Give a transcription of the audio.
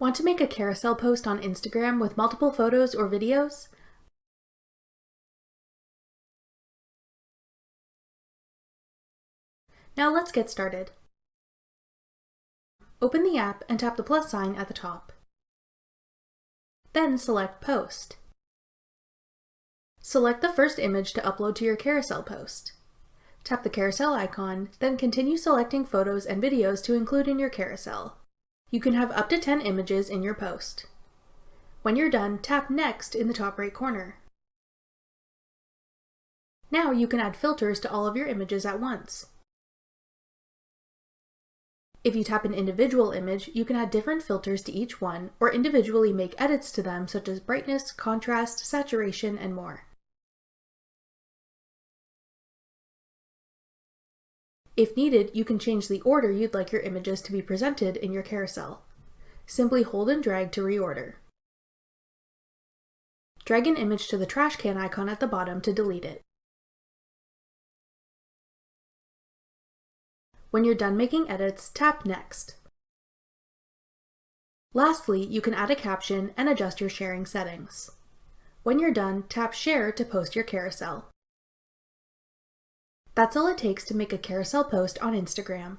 Want to make a carousel post on Instagram with multiple photos or videos? Now let's get started. Open the app and tap the plus sign at the top. Then select Post. Select the first image to upload to your carousel post. Tap the carousel icon, then continue selecting photos and videos to include in your carousel. You can have up to 10 images in your post. When you're done, tap Next in the top right corner. Now you can add filters to all of your images at once. If you tap an individual image, you can add different filters to each one, or individually make edits to them such as brightness, contrast, saturation, and more. If needed, you can change the order you'd like your images to be presented in your carousel. Simply hold and drag to reorder. Drag an image to the trash can icon at the bottom to delete it. When you're done making edits, tap Next. Lastly, you can add a caption and adjust your sharing settings. When you're done, tap Share to post your carousel. That's all it takes to make a carousel post on Instagram.